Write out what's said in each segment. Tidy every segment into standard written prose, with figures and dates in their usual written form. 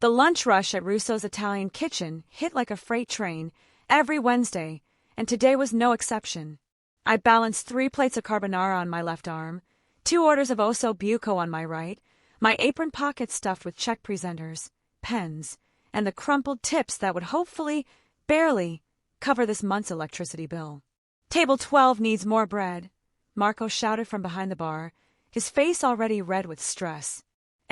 The lunch rush at Russo's Italian kitchen hit like a freight train every Wednesday, and today was no exception. I balanced 3 plates of carbonara on my left arm, 2 orders of osso buco on my right, my apron pocket stuffed with check presenters, pens, and the crumpled tips that would hopefully, barely, cover this month's electricity bill. Table 12 needs more bread, Marco shouted from behind the bar, his face already red with stress.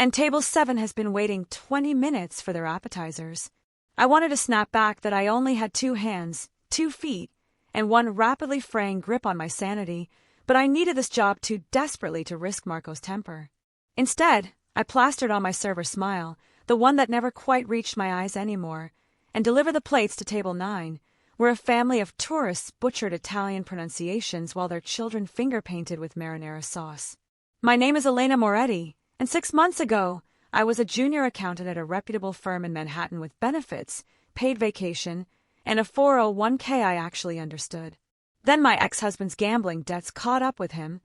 And table 7 has been waiting 20 minutes for their appetizers. I wanted to snap back that I only had 2 hands, 2 feet, and 1 rapidly fraying grip on my sanity, but I needed this job too desperately to risk Marco's temper. Instead, I plastered on my server's smile, the one that never quite reached my eyes anymore, and delivered the plates to table 9, where a family of tourists butchered Italian pronunciations while their children finger-painted with marinara sauce. My name is Elena Moretti, and 6 months ago, I was a junior accountant at a reputable firm in Manhattan with benefits, paid vacation, and a 401k I actually understood. Then my ex-husband's gambling debts caught up with him.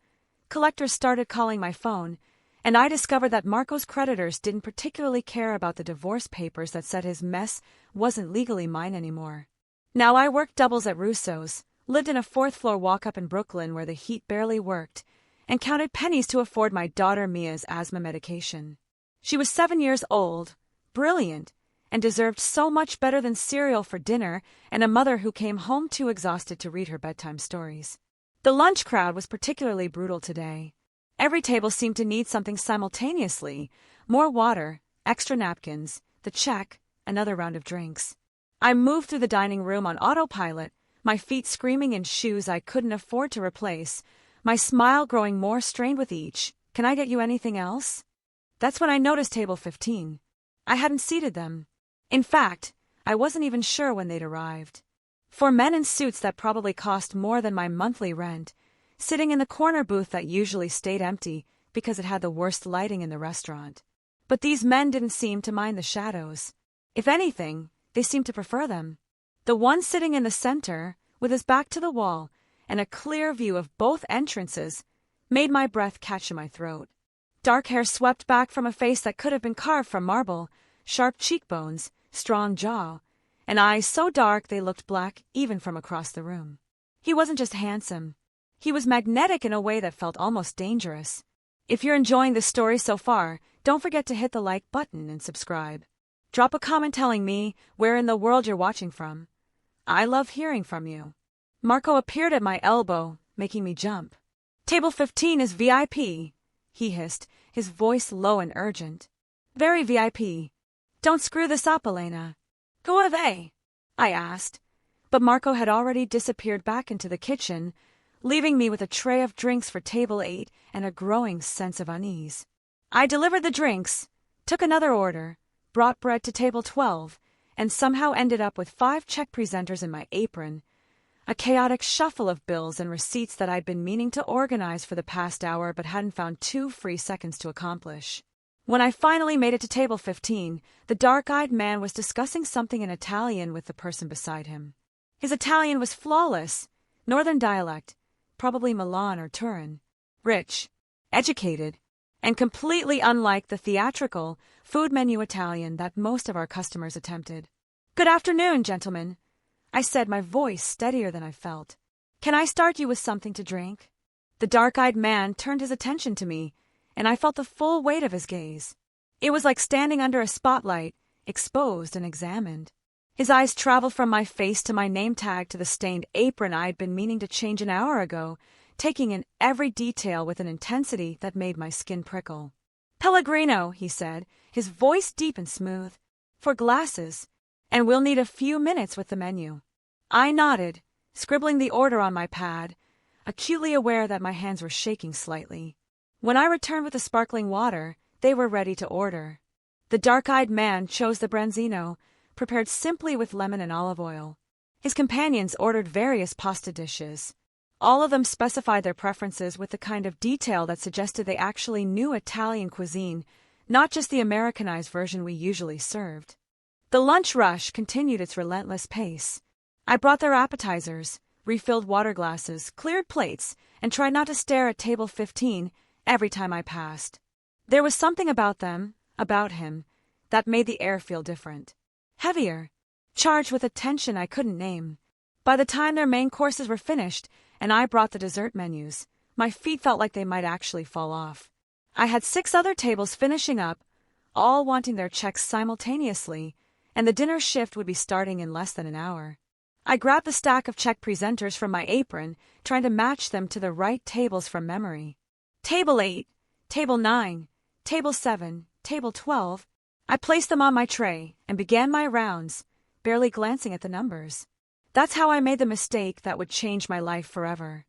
Collectors started calling my phone, and I discovered that Marco's creditors didn't particularly care about the divorce papers that said his mess wasn't legally mine anymore. Now I worked doubles at Russo's, lived in a 4th-floor walk-up in Brooklyn where the heat barely worked, and counted pennies to afford my daughter Mia's asthma medication. She was 7 years old, brilliant, and deserved so much better than cereal for dinner and a mother who came home too exhausted to read her bedtime stories. The lunch crowd was particularly brutal today. Every table seemed to need something simultaneously: more water, extra napkins, the check, another round of drinks. I moved through the dining room on autopilot, my feet screaming in shoes I couldn't afford to replace, my smile growing more strained with each. "Can I get you anything else?" That's when I noticed table 15. I hadn't seated them. In fact, I wasn't even sure when they'd arrived. 4 men in suits that probably cost more than my monthly rent, sitting in the corner booth that usually stayed empty because it had the worst lighting in the restaurant. But these men didn't seem to mind the shadows. If anything, they seemed to prefer them. The one sitting in the center, with his back to the wall, and a clear view of both entrances, made my breath catch in my throat. Dark hair swept back from a face that could have been carved from marble, sharp cheekbones, strong jaw, and eyes so dark they looked black even from across the room. He wasn't just handsome. He was magnetic in a way that felt almost dangerous. If you're enjoying this story so far, don't forget to hit the like button and subscribe. Drop a comment telling me where in the world you're watching from. I love hearing from you. Marco appeared at my elbow, making me jump. "Table 15 is VIP, he hissed, his voice low and urgent. "Very VIP. Don't screw this up, Elena." "Who are they?" I asked, but Marco had already disappeared back into the kitchen, leaving me with a tray of drinks for table 8 and a growing sense of unease. I delivered the drinks, took another order, brought bread to table 12, and somehow ended up with 5 check presenters in my apron, a chaotic shuffle of bills and receipts that I'd been meaning to organize for the past hour but hadn't found 2 free seconds to accomplish. When I finally made it to table 15, the dark-eyed man was discussing something in Italian with the person beside him. His Italian was flawless, northern dialect, probably Milan or Turin, rich, educated, and completely unlike the theatrical, food menu Italian that most of our customers attempted. "Good afternoon, gentlemen," I said, my voice steadier than I felt. "Can I start you with something to drink?" The dark-eyed man turned his attention to me, and I felt the full weight of his gaze. It was like standing under a spotlight, exposed and examined. His eyes traveled from my face to my name tag to the stained apron I'd been meaning to change an hour ago, taking in every detail with an intensity that made my skin prickle. "Pellegrino," he said, his voice deep and smooth. "For glasses, and we'll need a few minutes with the menu." I nodded, scribbling the order on my pad, acutely aware that my hands were shaking slightly. When I returned with the sparkling water, they were ready to order. The dark-eyed man chose the branzino, prepared simply with lemon and olive oil. His companions ordered various pasta dishes. All of them specified their preferences with the kind of detail that suggested they actually knew Italian cuisine, not just the Americanized version we usually served. The lunch rush continued its relentless pace. I brought their appetizers, refilled water glasses, cleared plates, and tried not to stare at table 15 every time I passed. There was something about them, about him, that made the air feel different. Heavier. Charged with a tension I couldn't name. By the time their main courses were finished and I brought the dessert menus, my feet felt like they might actually fall off. I had 6 other tables finishing up, all wanting their checks simultaneously, and the dinner shift would be starting in less than an hour. I grabbed the stack of check presenters from my apron, trying to match them to the right tables from memory. Table 8, Table 9, Table 7, Table 12. I placed them on my tray and began my rounds, barely glancing at the numbers. That's how I made the mistake that would change my life forever.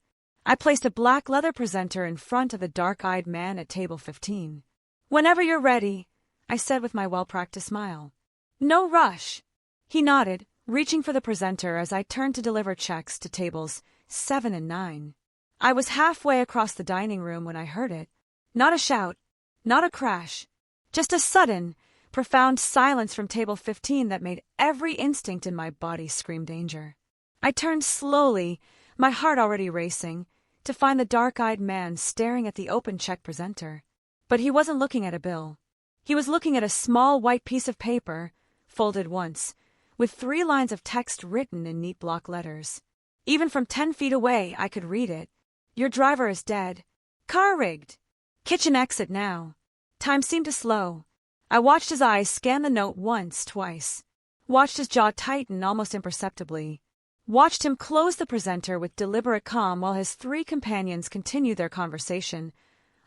I placed a black leather presenter in front of the dark-eyed man at Table 15. "Whenever you're ready," I said with my well-practiced smile. "No rush." He nodded, reaching for the presenter as I turned to deliver checks to tables 7 and 9. I was halfway across the dining room when I heard it. Not a shout, not a crash, just a sudden, profound silence from Table 15 that made every instinct in my body scream danger. I turned slowly, my heart already racing, to find the dark-eyed man staring at the open check presenter. But he wasn't looking at a bill. He was looking at a small white piece of paper, folded once, with 3 lines of text written in neat block letters. Even from 10 feet away, I could read it. "Your driver is dead. Car rigged. Kitchen exit now." Time seemed to slow. I watched his eyes scan the note once, twice. Watched his jaw tighten almost imperceptibly. Watched him close the presenter with deliberate calm while his 3 companions continued their conversation,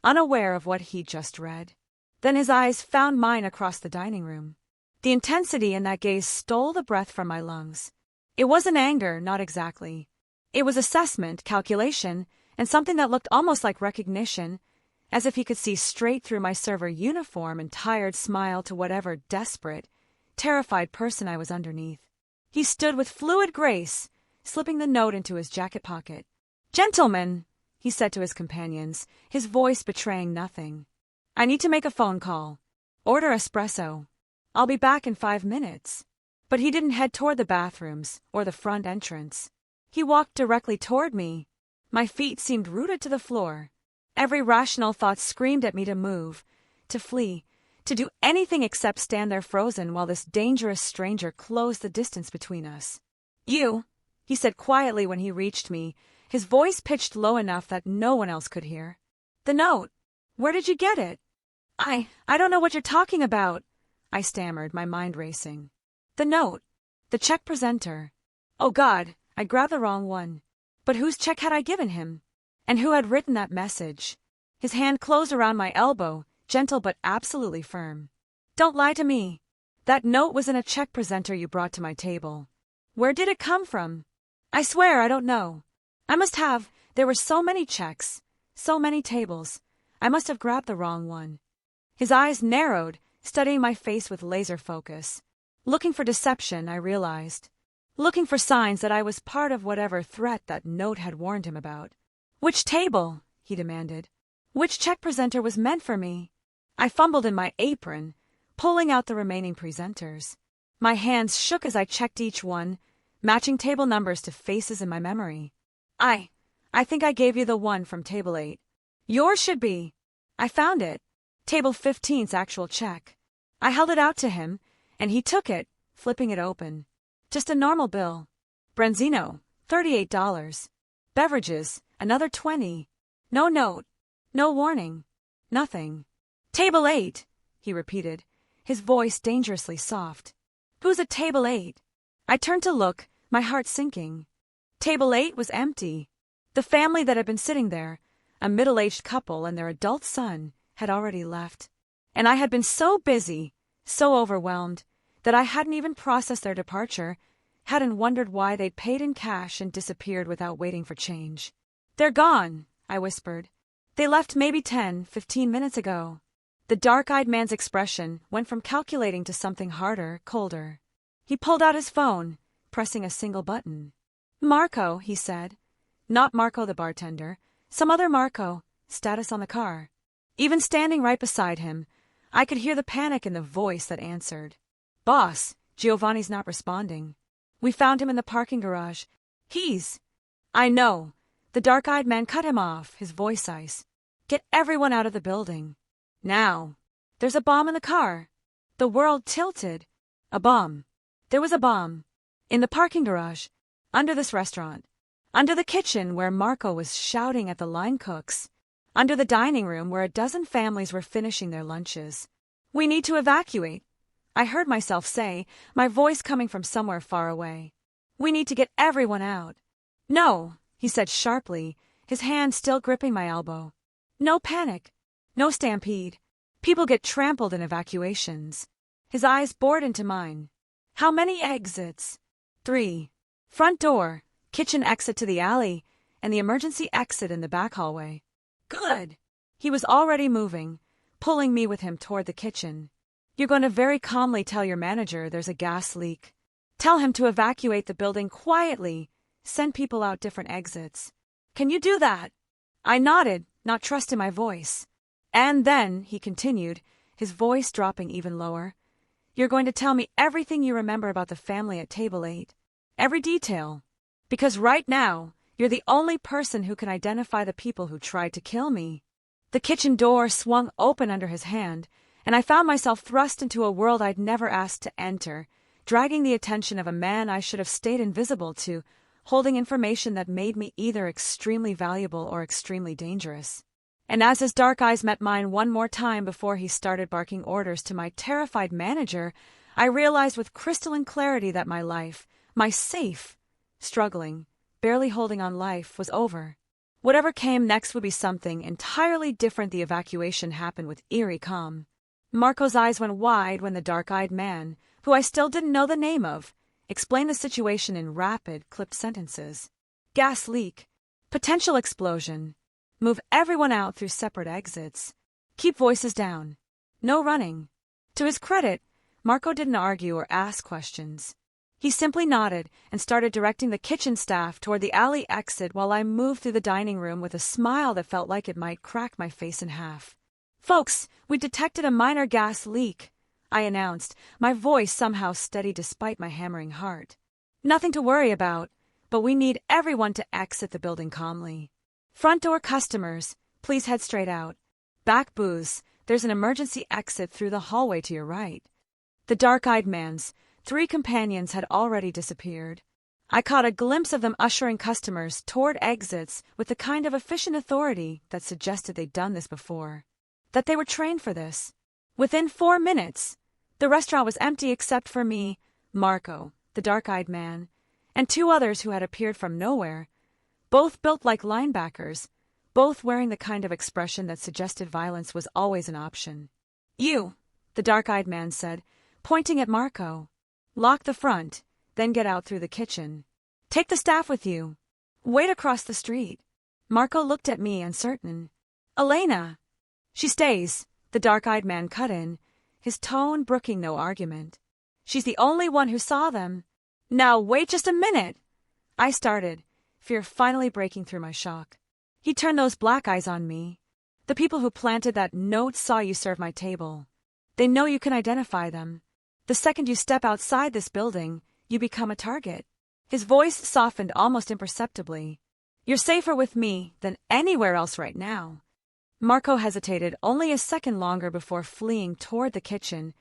unaware of what he'd just read. Then his eyes found mine across the dining room. The intensity in that gaze stole the breath from my lungs. It wasn't anger, not exactly. It was assessment, calculation, and something that looked almost like recognition, as if he could see straight through my server uniform and tired smile to whatever desperate, terrified person I was underneath. He stood with fluid grace, slipping the note into his jacket pocket. "Gentlemen," he said to his companions, his voice betraying nothing. "I need to make a phone call. Order espresso. I'll be back in 5 minutes." But he didn't head toward the bathrooms or the front entrance. He walked directly toward me. My feet seemed rooted to the floor. Every rational thought screamed at me to move, to flee, to do anything except stand there frozen while this dangerous stranger closed the distance between us. "You," he said quietly when he reached me, his voice pitched low enough that no one else could hear. "The note. Where did you get it?" I don't know what you're talking about," I stammered, my mind racing. "The note. The check presenter. Oh God, I grabbed the wrong one. But whose check had I given him? And who had written that message?" His hand closed around my elbow, gentle but absolutely firm. "Don't lie to me. That note was in a check presenter you brought to my table. Where did it come from?" "I swear I don't know. I must have. There were so many checks, so many tables. I must have grabbed the wrong one." His eyes narrowed, studying my face with laser focus. Looking for deception, I realized. Looking for signs that I was part of whatever threat that note had warned him about. "Which table?" he demanded. "Which check presenter was meant for me?" I fumbled in my apron, pulling out the remaining presenters. My hands shook as I checked each one, matching table numbers to faces in my memory. I think I gave you the one from Table 8. Yours should be. I found it. Table 15's actual check. I held it out to him, and he took it, flipping it open. Just a normal bill. Branzino, $38. Beverages, another 20. No note. No warning. Nothing. "Table 8, he repeated, his voice dangerously soft. "Who's at Table 8? I turned to look, my heart sinking. Table 8 was empty. The family that had been sitting there, a middle-aged couple and their adult son, had already left. And I had been so busy, so overwhelmed, that I hadn't even processed their departure, hadn't wondered why they'd paid in cash and disappeared without waiting for change. "They're gone," I whispered. "They left maybe 10, 15 minutes ago." The dark-eyed man's expression went from calculating to something harder, colder. He pulled out his phone, pressing a single button. "Marco," he said. Not Marco the bartender, some other Marco, status on the car. Even standing right beside him, I could hear the panic in the voice that answered. "Boss, Giovanni's not responding. We found him in the parking garage. He's—" "I know." The dark-eyed man cut him off, his voice ice. "Get everyone out of the building. Now. There's a bomb in the car." The world tilted. A bomb. There was a bomb. In the parking garage. Under this restaurant. Under the kitchen where Marco was shouting at the line cooks. Under the dining room where a dozen families were finishing their lunches. We need to evacuate, I heard myself say, my voice coming from somewhere far away. We need to get everyone out. No, he said sharply, his hand still gripping my elbow. No panic. No stampede. People get trampled in evacuations. His eyes bored into mine. How many exits? 3. Front door, kitchen exit to the alley, and the emergency exit in the back hallway. Good. He was already moving, pulling me with him toward the kitchen. You're going to very calmly tell your manager there's a gas leak. Tell him to evacuate the building quietly. Send people out different exits. Can you do that? I nodded, not trusting my voice. And then, he continued, his voice dropping even lower, you're going to tell me everything you remember about the family at table 8. Every detail. Because right now, you're the only person who can identify the people who tried to kill me. The kitchen door swung open under his hand, and I found myself thrust into a world I'd never asked to enter, dragging the attention of a man I should have stayed invisible to, holding information that made me either extremely valuable or extremely dangerous. And as his dark eyes met mine one more time before he started barking orders to my terrified manager, I realized with crystalline clarity that my life, my safe, struggling, barely holding on life, was over. Whatever came next would be something entirely different. The evacuation happened with eerie calm. Marco's eyes went wide when the dark-eyed man, who I still didn't know the name of, explained the situation in rapid, clipped sentences. Gas leak. Potential explosion. Move everyone out through separate exits. Keep voices down. No running. To his credit, Marco didn't argue or ask questions. He simply nodded and started directing the kitchen staff toward the alley exit while I moved through the dining room with a smile that felt like it might crack my face in half. Folks, we detected a minor gas leak, I announced, my voice somehow steady despite my hammering heart. Nothing to worry about, but we need everyone to exit the building calmly. Front door customers, please head straight out. Back booths, there's an emergency exit through the hallway to your right. The dark-eyed man's 3 companions had already disappeared. I caught a glimpse of them ushering customers toward exits with the kind of efficient authority that suggested they'd done this before. That they were trained for this. Within 4 minutes, the restaurant was empty except for me, Marco, the dark-eyed man, and 2 others who had appeared from nowhere, both built like linebackers, both wearing the kind of expression that suggested violence was always an option. You, the dark-eyed man said, pointing at Marco. Lock the front, then get out through the kitchen. Take the staff with you. Wait across the street. Marco looked at me, uncertain. Elena. She stays, the dark-eyed man cut in, his tone brooking no argument. She's the only one who saw them. Now wait just a minute. I started, fear finally breaking through my shock. He turned those black eyes on me. The people who planted that note saw you serve my table. They know you can identify them. The second you step outside this building, you become a target. His voice softened almost imperceptibly. You're safer with me than anywhere else right now. Marco hesitated only a second longer before fleeing toward the kitchen,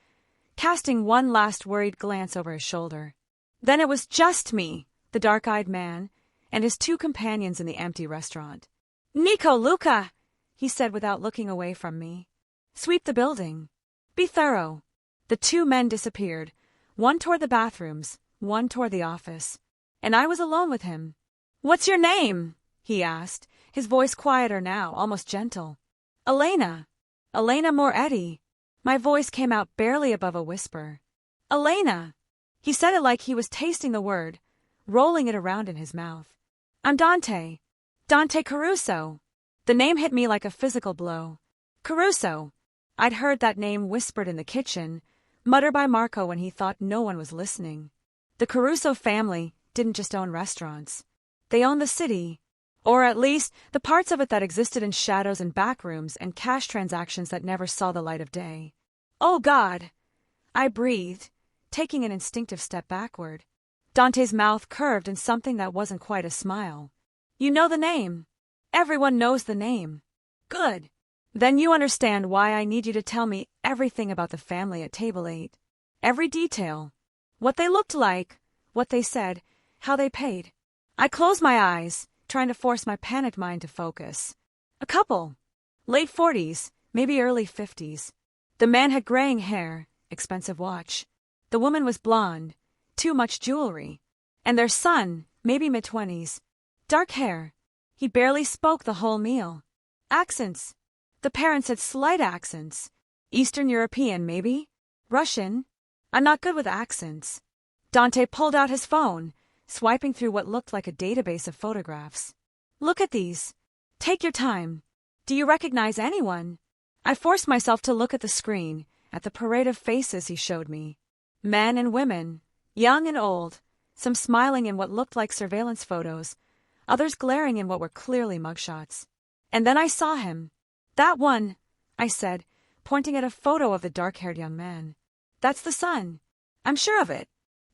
casting one last worried glance over his shoulder. Then it was just me, the dark-eyed man, and his 2 companions in the empty restaurant. Nico, Luca, he said without looking away from me. Sweep the building. Be thorough. The 2 men disappeared, one toward the bathrooms, one toward the office, and I was alone with him. What's your name? He asked, his voice quieter now, almost gentle. Elena. Elena Moretti. My voice came out barely above a whisper. Elena. He said it like he was tasting the word, rolling it around in his mouth. I'm Dante. Dante Caruso. The name hit me like a physical blow. Caruso. I'd heard that name whispered in the kitchen, muttered by Marco when he thought no one was listening. The Caruso family didn't just own restaurants. They owned the city, or at least the parts of it that existed in shadows and back rooms and cash transactions that never saw the light of day. Oh, God! I breathed, taking an instinctive step backward. Dante's mouth curved in something that wasn't quite a smile. You know the name. Everyone knows the name. Good. Then you understand why I need you to tell me everything about the family at table 8. Every detail. What they looked like, what they said, how they paid. I closed my eyes, trying to force my panicked mind to focus. A couple. Late 40s, maybe early 50s. The man had graying hair, expensive watch. The woman was blonde, too much jewelry. And their son, maybe mid-20s. Dark hair. He barely spoke the whole meal. Accents. The parents had slight accents. Eastern European, maybe? Russian? I'm not good with accents. Dante pulled out his phone, swiping through what looked like a database of photographs. Look at these. Take your time. Do you recognize anyone? I forced myself to look at the screen, at the parade of faces he showed me. Men and women, young and old, some smiling in what looked like surveillance photos, others glaring in what were clearly mugshots. And then I saw him. That one, I said, pointing at a photo of the dark-haired young man. That's the son. I'm sure of it.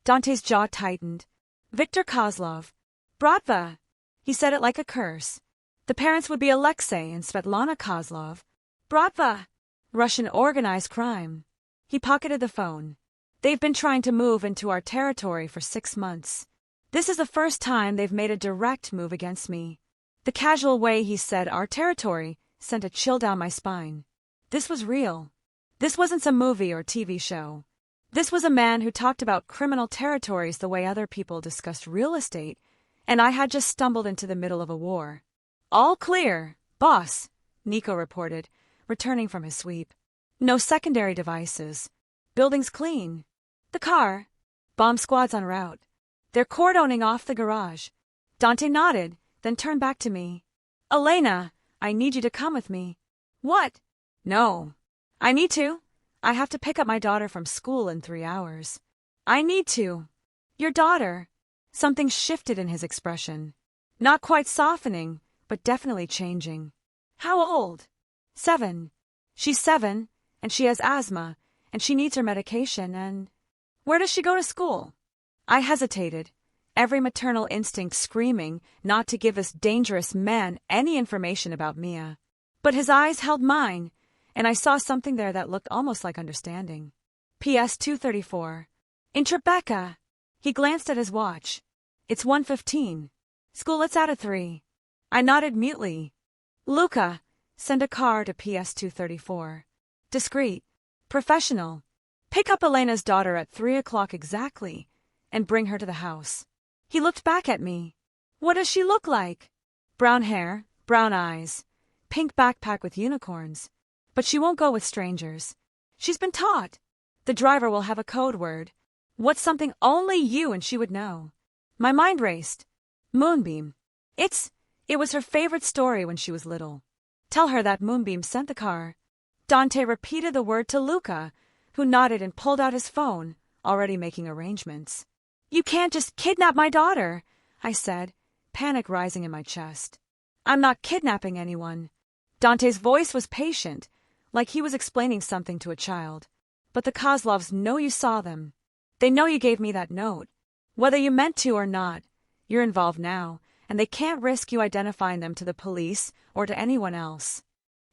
Dante's jaw tightened. Viktor Kozlov. Bratva. He said it like a curse. The parents would be Alexei and Svetlana Kozlov. Bratva. Russian organized crime. He pocketed the phone. They've been trying to move into our territory for 6 months. This is the first time they've made a direct move against me. The casual way he said our territory sent a chill down my spine. This was real. This wasn't some movie or TV show. This was a man who talked about criminal territories the way other people discussed real estate, and I had just stumbled into the middle of a war. All clear, boss, Nico reported, returning from his sweep. No secondary devices. Building's clean. The car. Bomb squad's en route. They're cordoning off the garage. Dante nodded, then turned back to me. Elena, I need you to come with me. What? No. I need to. I have to pick up my daughter from school in 3 hours. I need to. Your daughter. Something shifted in his expression. Not quite softening, but definitely changing. How old? 7. She's 7, and she has asthma, and she needs her medication, and... Where does she go to school? I hesitated, every maternal instinct screaming not to give this dangerous man any information about Mia. But his eyes held mine, and I saw something there that looked almost like understanding. PS 234. In Tribeca. He glanced at his watch. It's 1:15. School lets out at 3. I nodded mutely. Luca, send a car to PS 234. Discreet. Professional. Pick up Elena's daughter at 3 o'clock exactly, and bring her to the house. He looked back at me. What does she look like? Brown hair, brown eyes, pink backpack with unicorns. But she won't go with strangers. She's been taught. The driver will have a code word. What's something only you and she would know? My mind raced. Moonbeam. It was her favorite story when she was little. Tell her that Moonbeam sent the car. Dante repeated the word to Luca, who nodded and pulled out his phone, already making arrangements. You can't just kidnap my daughter, I said, panic rising in my chest. I'm not kidnapping anyone. Dante's voice was patient, like he was explaining something to a child. But the Kozlovs know you saw them. They know you gave me that note. Whether you meant to or not, you're involved now, and they can't risk you identifying them to the police or to anyone else.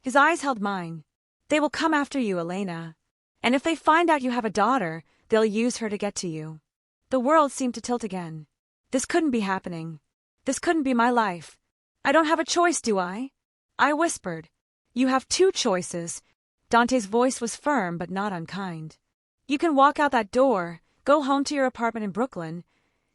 His eyes held mine. They will come after you, Elena. And if they find out you have a daughter, they'll use her to get to you. The world seemed to tilt again. This couldn't be happening. This couldn't be my life. I don't have a choice, do I? I whispered. You have 2 choices. Dante's voice was firm but not unkind. You can walk out that door, go home to your apartment in Brooklyn.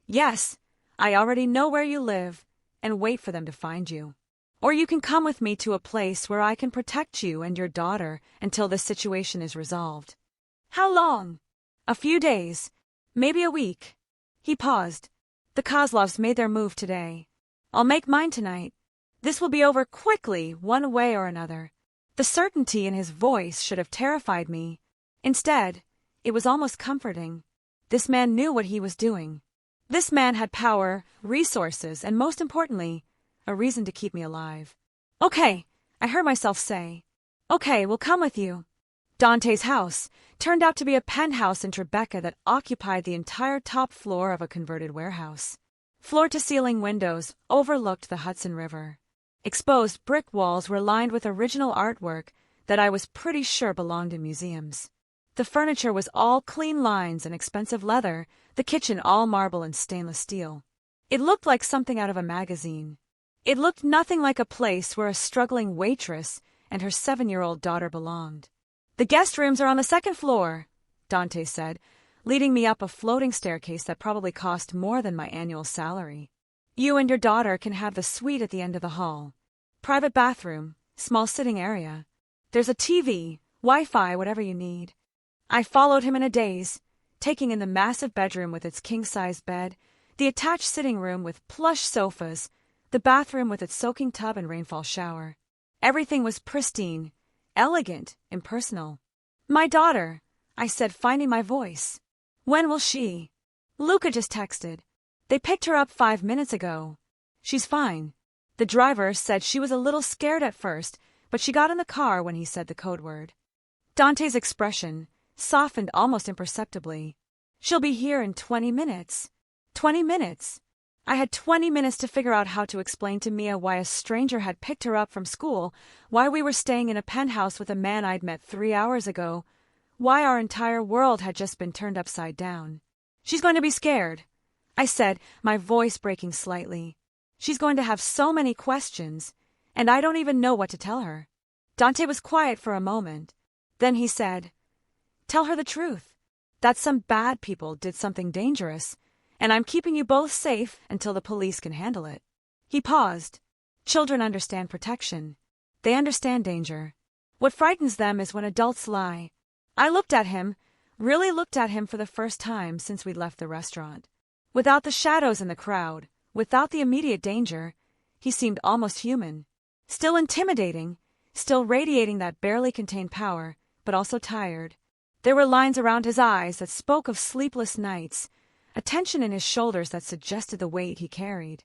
Yes, I already know where you live, and wait for them to find you. Or you can come with me to a place where I can protect you and your daughter until this situation is resolved. How long? A few days. Maybe a week. He paused. The Kozlovs made their move today. I'll make mine tonight. This will be over quickly, one way or another. The certainty in his voice should have terrified me. Instead, it was almost comforting. This man knew what he was doing. This man had power, resources, and most importantly, a reason to keep me alive. Okay, I heard myself say. Okay, we'll come with you. Dante's house turned out to be a penthouse in Tribeca that occupied the entire top floor of a converted warehouse. Floor-to-ceiling windows overlooked the Hudson River. Exposed brick walls were lined with original artwork that I was pretty sure belonged in museums. The furniture was all clean lines and expensive leather, the kitchen all marble and stainless steel. It looked like something out of a magazine. It looked nothing like a place where a struggling waitress and her 7-year-old daughter belonged. "The guest rooms are on the second floor," Dante said, leading me up a floating staircase that probably cost more than my annual salary. "You and your daughter can have the suite at the end of the hall. Private bathroom, small sitting area. There's a TV, Wi-Fi, whatever you need." I followed him in a daze, taking in the massive bedroom with its king-size bed, the attached sitting room with plush sofas, the bathroom with its soaking tub and rainfall shower. Everything was pristine, elegant, impersonal. "My daughter," I said, finding my voice. "When will she?" "Luca just texted. They picked her up 5 minutes ago. She's fine." The driver said she was a little scared at first, but she got in the car when he said the code word. Dante's expression softened almost imperceptibly. "She'll be here in 20 minutes. 20 minutes. I had 20 minutes to figure out how to explain to Mia why a stranger had picked her up from school, why we were staying in a penthouse with a man I'd met 3 hours ago, why our entire world had just been turned upside down. "She's going to be scared," I said, my voice breaking slightly. "She's going to have so many questions, and I don't even know what to tell her." Dante was quiet for a moment. Then he said, "Tell her the truth, that some bad people did something dangerous, and I'm keeping you both safe until the police can handle it." He paused. Children understand protection. They understand danger. What frightens them is when adults lie. I looked at him, really looked at him for the first time since we'd left the restaurant. Without the shadows in the crowd, without the immediate danger, he seemed almost human. Still intimidating, still radiating that barely contained power, but also tired. There were lines around his eyes that spoke of sleepless nights, a tension in his shoulders that suggested the weight he carried.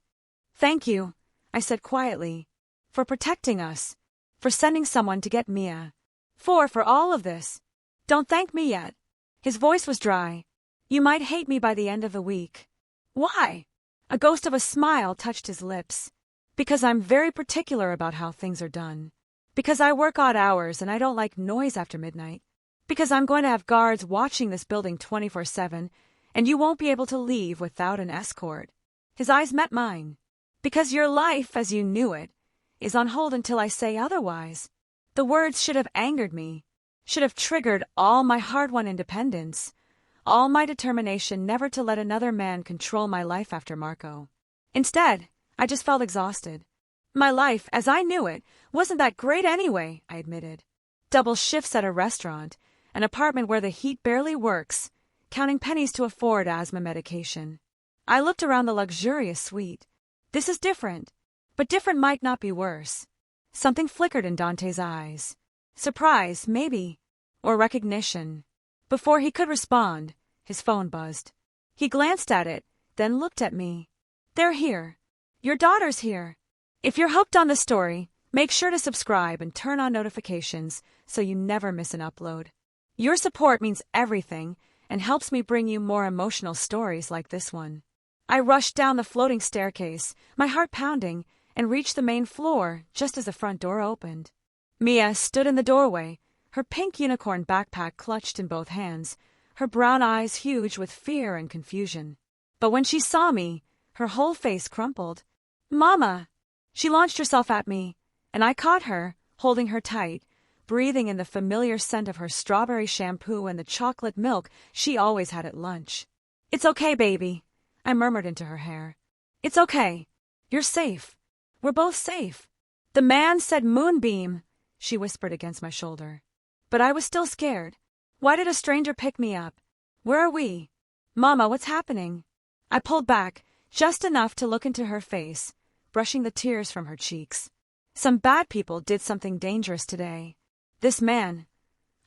"Thank you," I said quietly, "for protecting us, for sending someone to get Mia, for all of this. Don't thank me yet." His voice was dry. "You might hate me by the end of the week." "Why?" A ghost of a smile touched his lips. "Because I'm very particular about how things are done. Because I work odd hours and I don't like noise after midnight. Because I'm going to have guards watching this building 24/7, and you won't be able to leave without an escort." His eyes met mine. "Because your life, as you knew it, is on hold until I say otherwise." The words should have angered me, should have triggered all my hard-won independence, all my determination never to let another man control my life after Marco. Instead, I just felt exhausted. My life, as I knew it, wasn't that great anyway, I admitted. Double shifts at a restaurant, an apartment where the heat barely works, counting pennies to afford asthma medication. I looked around the luxurious suite. This is different, but different might not be worse. Something flickered in Dante's eyes. Surprise, maybe, or recognition. Before he could respond, his phone buzzed. He glanced at it, then looked at me. "They're here. Your daughter's here. If you're hooked on the story, make sure to subscribe and turn on notifications so you never miss an upload. Your support means everything and helps me bring you more emotional stories like this one." I rushed down the floating staircase, my heart pounding, and reached the main floor just as the front door opened. Mia stood in the doorway, her pink unicorn backpack clutched in both hands, her brown eyes huge with fear and confusion. But when she saw me, her whole face crumpled. "Mama!" She launched herself at me, and I caught her, holding her tight, breathing in the familiar scent of her strawberry shampoo and the chocolate milk she always had at lunch. "It's okay, baby," I murmured into her hair. "It's okay. You're safe. We're both safe." "The man said moonbeam," she whispered against my shoulder. But I was still scared. Why did a stranger pick me up? Where are we? "Mama, what's happening?" I pulled back, just enough to look into her face, brushing the tears from her cheeks. Some bad people did something dangerous today. This man,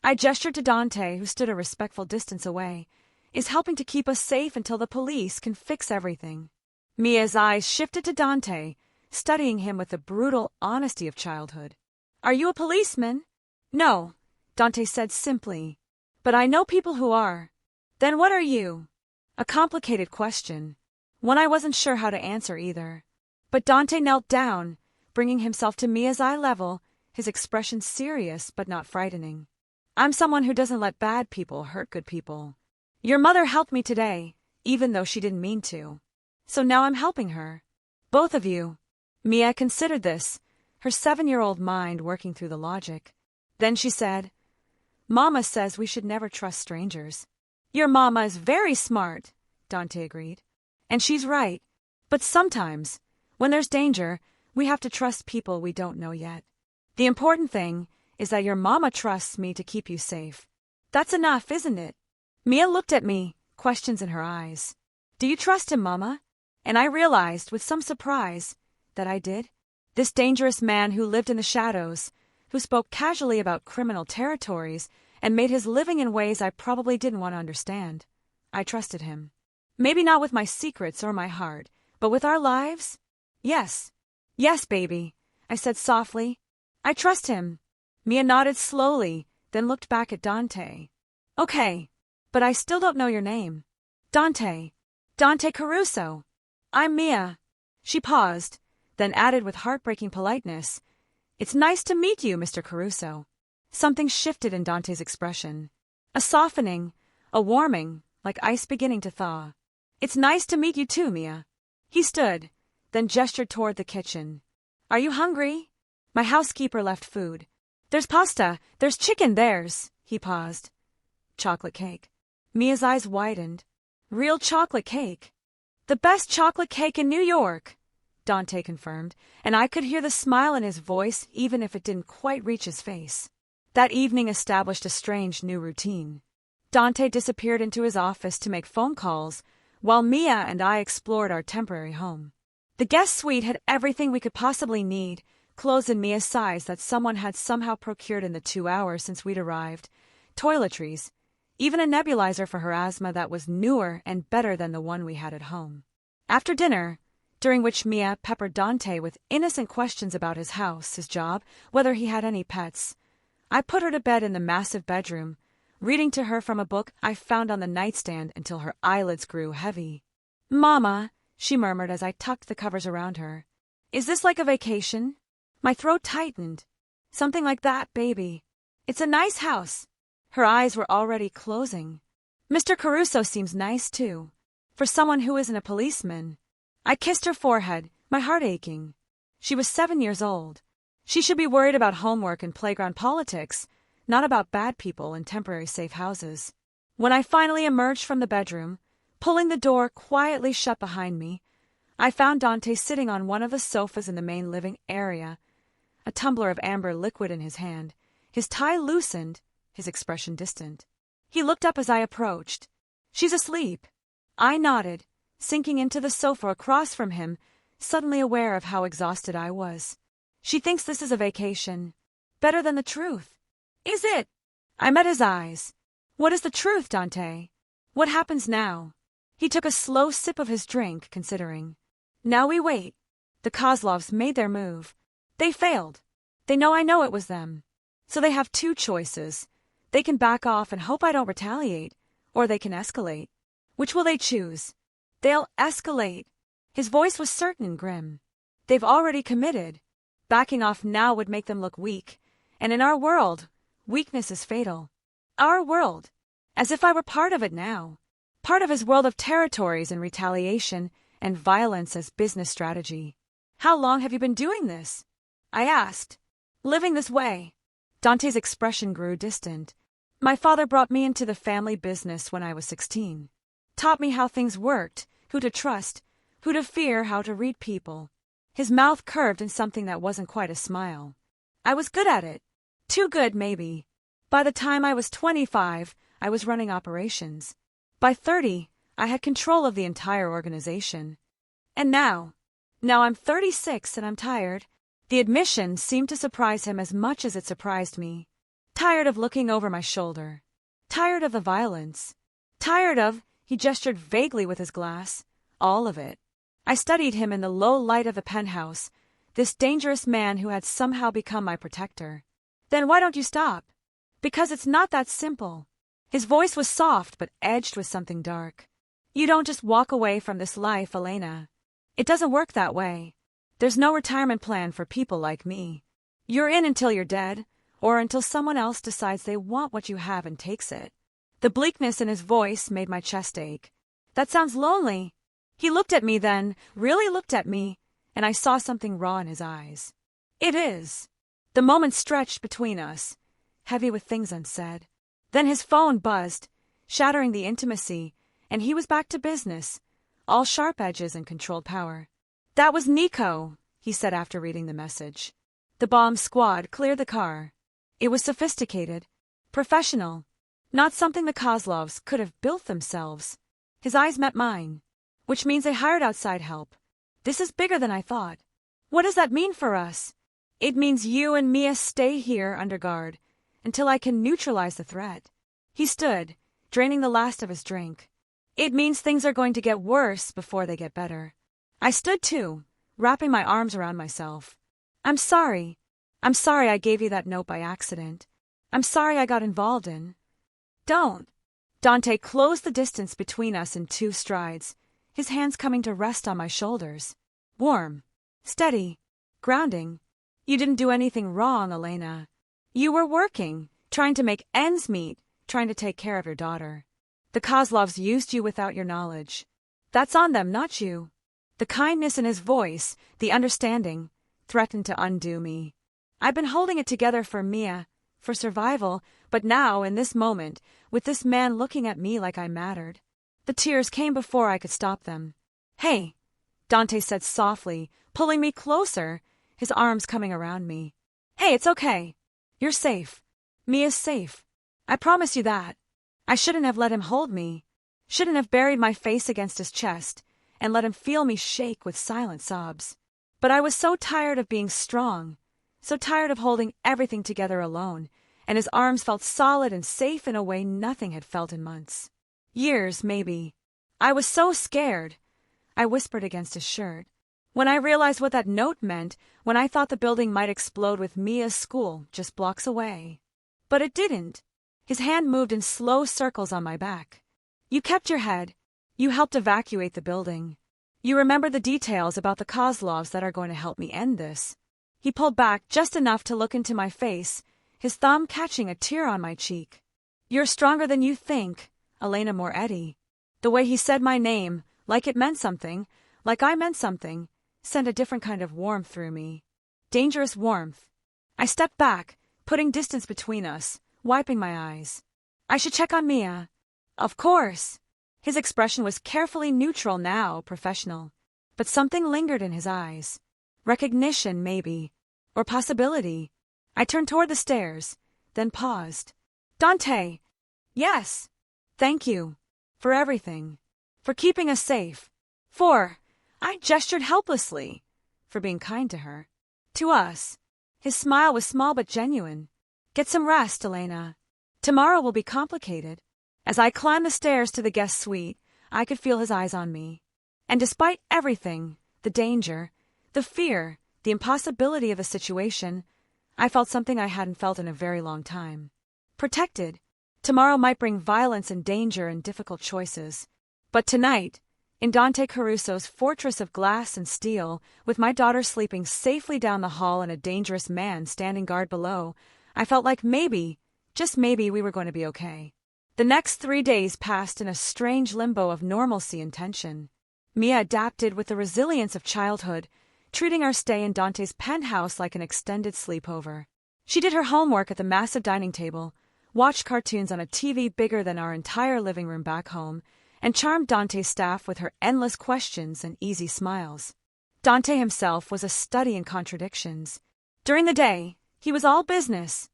I gestured to Dante, who stood a respectful distance away, is helping to keep us safe until the police can fix everything. Mia's eyes shifted to Dante, studying him with the brutal honesty of childhood. "Are you a policeman?" "No," Dante said simply. "But I know people who are." "Then what are you?" A complicated question, one I wasn't sure how to answer either. But Dante knelt down, bringing himself to Mia's eye level, his expression serious but not frightening. I'm someone who doesn't let bad people hurt good people. Your mother helped me today, even though she didn't mean to. So now I'm helping her. Both of you. Mia considered this, her 7-year-old mind working through the logic. Then she said, Mama says we should never trust strangers. Your mama is very smart, Dante agreed. And she's right. But sometimes, when there's danger, we have to trust people we don't know yet. The important thing is that your mama trusts me to keep you safe. That's enough, isn't it? Mia looked at me, questions in her eyes. Do you trust him, Mama? And I realized, with some surprise, that I did. This dangerous man who lived in the shadows, who spoke casually about criminal territories and made his living in ways I probably didn't want to understand. I trusted him. Maybe not with my secrets or my heart, but with our lives? Yes. Yes, baby, I said softly. I trust him. Mia nodded slowly, then looked back at Dante. Okay, but I still don't know your name. Dante. Dante Caruso. I'm Mia. She paused, then added with heartbreaking politeness, It's nice to meet you, Mr. Caruso. Something shifted in Dante's expression. A softening, a warming, like ice beginning to thaw. It's nice to meet you too, Mia. He stood, then gestured toward the kitchen. Are you hungry? My housekeeper left food. There's pasta, there's chicken, He paused. Chocolate cake. Mia's eyes widened. Real chocolate cake. The best chocolate cake in New York, Dante confirmed, and I could hear the smile in his voice even if it didn't quite reach his face. That evening established a strange new routine. Dante disappeared into his office to make phone calls, while Mia and I explored our temporary home. The guest suite had everything we could possibly need, clothes in Mia's size that someone had somehow procured in the 2 hours since we'd arrived, toiletries, even a nebulizer for her asthma that was newer and better than the one we had at home. After dinner, during which Mia peppered Dante with innocent questions about his house, his job, whether he had any pets, I put her to bed in the massive bedroom, reading to her from a book I found on the nightstand until her eyelids grew heavy. Mama, she murmured as I tucked the covers around her. Is this like a vacation? My throat tightened. Something like that, baby. It's a nice house. Her eyes were already closing. Mr. Caruso seems nice, too. For someone who isn't a policeman. I kissed her forehead, my heart aching. She was 7 years old. She should be worried about homework and playground politics, not about bad people in temporary safe houses. When I finally emerged from the bedroom, pulling the door quietly shut behind me, I found Dante sitting on one of the sofas in the main living area, a tumbler of amber liquid in his hand, his tie loosened, his expression distant. He looked up as I approached. She's asleep. I nodded, sinking into the sofa across from him, suddenly aware of how exhausted I was. She thinks this is a vacation. Better than the truth. Is it? I met his eyes. What is the truth, Dante? What happens now? He took a slow sip of his drink, considering. Now we wait. The Kozlovs made their move. They failed. They know I know it was them. So they have 2 choices. They can back off and hope I don't retaliate, or they can escalate. Which will they choose? They'll escalate. His voice was certain and grim. They've already committed. Backing off now would make them look weak. And in our world, weakness is fatal. Our world. As if I were part of it now. Part of his world of territories and retaliation and violence as business strategy. How long have you been doing this? I asked. Living this way. Dante's expression grew distant. My father brought me into the family business when I was 16. Taught me how things worked, who to trust, who to fear, how to read people. His mouth curved in something that wasn't quite a smile. I was good at it. Too good, maybe. By the time I was 25, I was running operations. By 30, I had control of the entire organization. And now I'm 36 and I'm tired. The admission seemed to surprise him as much as it surprised me. Tired of looking over my shoulder. Tired of the violence. Tired of, he gestured vaguely with his glass, all of it. I studied him in the low light of the penthouse, this dangerous man who had somehow become my protector. Then why don't you stop? Because it's not that simple. His voice was soft but edged with something dark. You don't just walk away from this life, Elena. It doesn't work that way. There's no retirement plan for people like me. You're in until you're dead, or until someone else decides they want what you have and takes it. The bleakness in his voice made my chest ache. That sounds lonely. He looked at me then, really looked at me, and I saw something raw in his eyes. It is. The moment stretched between us, heavy with things unsaid. Then his phone buzzed, shattering the intimacy, and he was back to business, all sharp edges and controlled power. That was Nico, he said after reading the message. The bomb squad cleared the car. It was sophisticated, professional, not something the Kozlovs could have built themselves. His eyes met mine, which means they hired outside help. This is bigger than I thought. What does that mean for us? It means you and Mia stay here under guard until I can neutralize the threat. He stood, draining the last of his drink. It means things are going to get worse before they get better. I stood too, wrapping my arms around myself. I'm sorry. I'm sorry I gave you that note by accident. I'm sorry I got involved in. Don't. Dante closed the distance between us in 2 strides, his hands coming to rest on my shoulders. Warm. Steady. Grounding. You didn't do anything wrong, Elena. You were working, trying to make ends meet, trying to take care of your daughter. The Kozlovs used you without your knowledge. That's on them, not you. The kindness in his voice, the understanding, threatened to undo me. I've been holding it together for Mia, for survival, but now, in this moment, with this man looking at me like I mattered. The tears came before I could stop them. Hey, Dante said softly, pulling me closer, his arms coming around me. Hey, it's okay. You're safe. Mia's safe. I promise you that. I shouldn't have let him hold me. Shouldn't have buried my face against his chest and let him feel me shake with silent sobs. But I was so tired of being strong, so tired of holding everything together alone, and his arms felt solid and safe in a way nothing had felt in months. Years, maybe. I was so scared. I whispered against his shirt. When I realized what that note meant, when I thought the building might explode with Mia's school just blocks away. But it didn't. His hand moved in slow circles on my back. You kept your head. You helped evacuate the building. You remember the details about the Kozlovs that are going to help me end this. He pulled back just enough to look into my face, his thumb catching a tear on my cheek. You're stronger than you think, Elena Moretti. The way he said my name, like it meant something, like I meant something, sent a different kind of warmth through me. Dangerous warmth. I stepped back, putting distance between us, wiping my eyes. I should check on Mia. Of course. His expression was carefully neutral now, professional. But something lingered in his eyes. Recognition, maybe. Or possibility. I turned toward the stairs, then paused. Dante! Yes! Thank you. For everything. For keeping us safe. I gestured helplessly. For being kind to her. To us. His smile was small but genuine. Get some rest, Elena. Tomorrow will be complicated. As I climbed the stairs to the guest suite, I could feel his eyes on me. And despite everything, the danger, the fear, the impossibility of the situation, I felt something I hadn't felt in a very long time. Protected. Tomorrow might bring violence and danger and difficult choices. But tonight, in Dante Carusso's fortress of glass and steel, with my daughter sleeping safely down the hall and a dangerous man standing guard below, I felt like maybe, just maybe, we were going to be okay. The next 3 days passed in a strange limbo of normalcy and tension. Mia adapted with the resilience of childhood, treating our stay in Dante's penthouse like an extended sleepover. She did her homework at the massive dining table, watched cartoons on a TV bigger than our entire living room back home, and charmed Dante's staff with her endless questions and easy smiles. Dante himself was a study in contradictions. During the day, he was all business.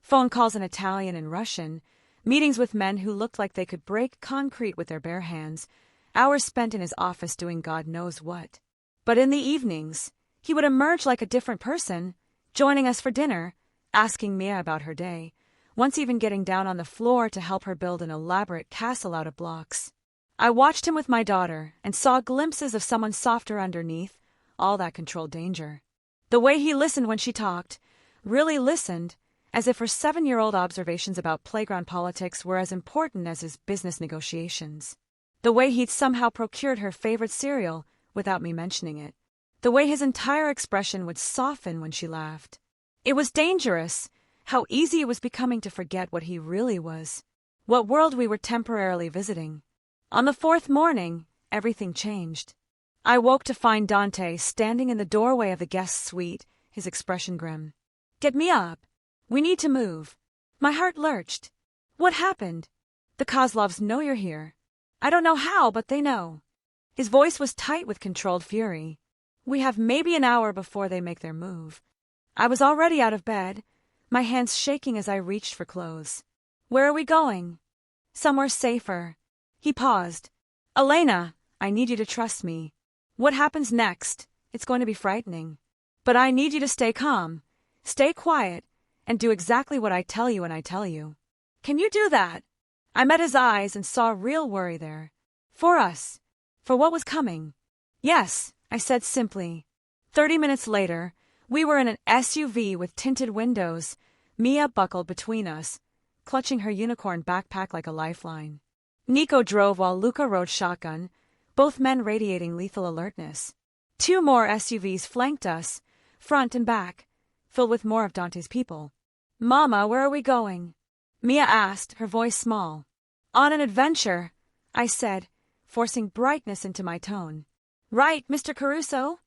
Phone calls in Italian and Russian, meetings with men who looked like they could break concrete with their bare hands, hours spent in his office doing God knows what. But in the evenings, he would emerge like a different person, joining us for dinner, asking Mia about her day, once even getting down on the floor to help her build an elaborate castle out of blocks. I watched him with my daughter and saw glimpses of someone softer underneath, all that controlled danger. The way he listened when she talked, really listened, as if her 7-year-old observations about playground politics were as important as his business negotiations. The way he'd somehow procured her favorite cereal without me mentioning it. The way his entire expression would soften when she laughed. It was dangerous, how easy it was becoming to forget what he really was, what world we were temporarily visiting. On the fourth morning, everything changed. I woke to find Dante standing in the doorway of the guest suite, his expression grim. "Get me up. We need to move." My heart lurched. "What happened?" "The Kozlovs know you're here." "I don't know how, but they know." His voice was tight with controlled fury. "We have maybe an hour before they make their move." I was already out of bed, my hands shaking as I reached for clothes. "Where are we going?" "Somewhere safer." He paused. "Elena, I need you to trust me. What happens next? It's going to be frightening. But I need you to stay calm, stay quiet, and do exactly what I tell you when I tell you." "Can you do that?" I met his eyes and saw real worry there. For us. For what was coming. "Yes," I said simply. 30 minutes later, we were in an SUV with tinted windows, Mia buckled between us, clutching her unicorn backpack like a lifeline. Nico drove while Luca rode shotgun, both men radiating lethal alertness. 2 more SUVs flanked us, front and back, filled with more of Dante's people. "Mama, where are we going?" Mia asked, her voice small. "On an adventure," I said, forcing brightness into my tone. "Right, Mr. Caruso?"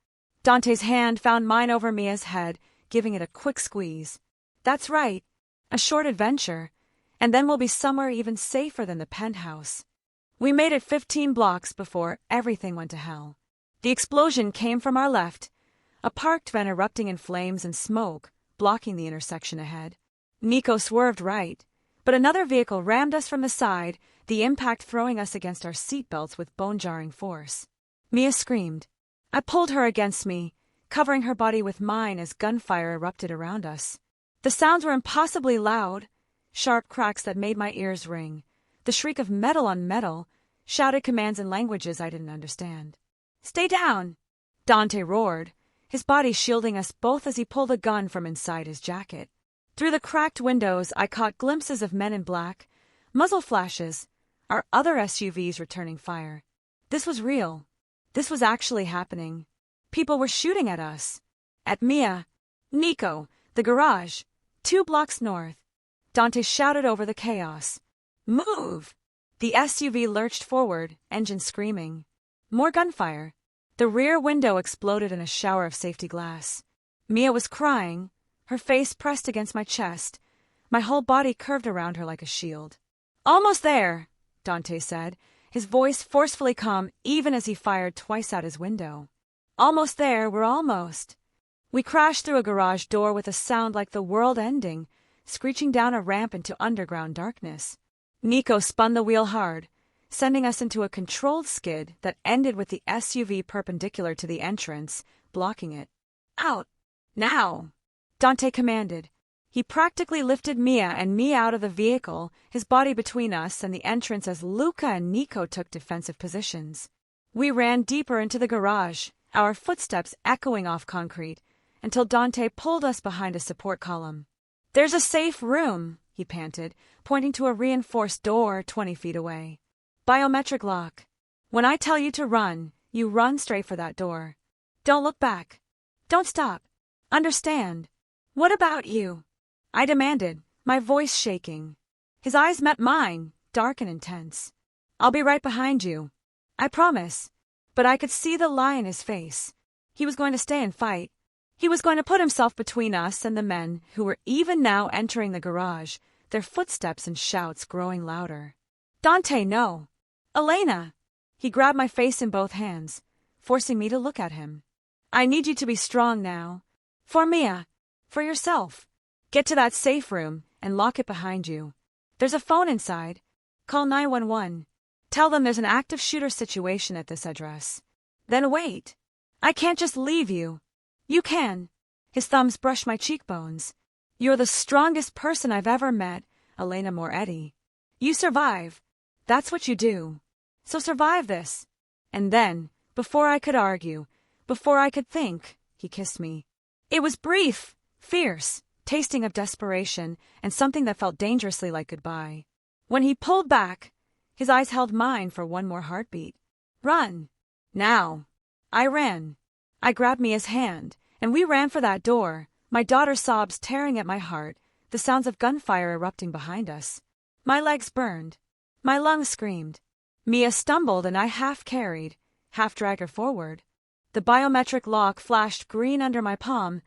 Dante's hand found mine over Mia's head, giving it a quick squeeze. "That's right. A short adventure, and then we'll be somewhere even safer than the penthouse." We made it 15 blocks before everything went to hell. The explosion came from our left, a parked van erupting in flames and smoke, blocking the intersection ahead. Nico swerved right, but another vehicle rammed us from the side, the impact throwing us against our seatbelts with bone-jarring force. Mia screamed. I pulled her against me, covering her body with mine as gunfire erupted around us. The sounds were impossibly loud, sharp cracks that made my ears ring, the shriek of metal on metal, shouted commands in languages I didn't understand. "Stay down!" Dante roared, his body shielding us both as he pulled a gun from inside his jacket. Through the cracked windows, I caught glimpses of men in black, muzzle flashes, our other SUVs returning fire. This was real. This was actually happening. People were shooting at us. At Mia. "Nico, the garage. 2 blocks north." Dante shouted over the chaos. "Move!" The SUV lurched forward, engine screaming. More gunfire. The rear window exploded in a shower of safety glass. Mia was crying, her face pressed against my chest, my whole body curved around her like a shield. "Almost there," Dante said, his voice forcefully calm even as he fired twice out his window. "Almost there, we're almost." We crashed through a garage door with a sound like the world ending, screeching down a ramp into underground darkness. Nico spun the wheel hard, sending us into a controlled skid that ended with the SUV perpendicular to the entrance, blocking it. "Out! Now!" Dante commanded. He practically lifted Mia and me out of the vehicle, his body between us and the entrance as Luca and Nico took defensive positions. We ran deeper into the garage, our footsteps echoing off concrete, until Dante pulled us behind a support column. "There's a safe room," he panted, pointing to a reinforced door 20 feet away. "Biometric lock. When I tell you to run, you run straight for that door. Don't look back. Don't stop. Understand?" "What about you?" I demanded, my voice shaking. His eyes met mine, dark and intense. "I'll be right behind you. I promise." But I could see the lie in his face. He was going to stay and fight. He was going to put himself between us and the men who were even now entering the garage, their footsteps and shouts growing louder. "Dante, no. Elena!" He grabbed my face in both hands, forcing me to look at him. "I need you to be strong now. For Mia. For yourself. Get to that safe room and lock it behind you. There's a phone inside. Call 911. Tell them there's an active shooter situation at this address. Then wait. I can't just leave you." "You can." His thumbs brushed my cheekbones. "You're the strongest person I've ever met, Elena Moretti. You survive. That's what you do. So survive this." And then, before I could argue, before I could think, he kissed me. It was brief, fierce, tasting of desperation and something that felt dangerously like goodbye. When he pulled back, his eyes held mine for one more heartbeat. "Run. Now." I ran. I grabbed Mia's hand, and we ran for that door, My daughter's sobs tearing at my heart, the sounds of gunfire erupting behind us. My legs burned. My lungs screamed. Mia stumbled and I half carried, half dragged her forward. The biometric lock flashed green under my palm.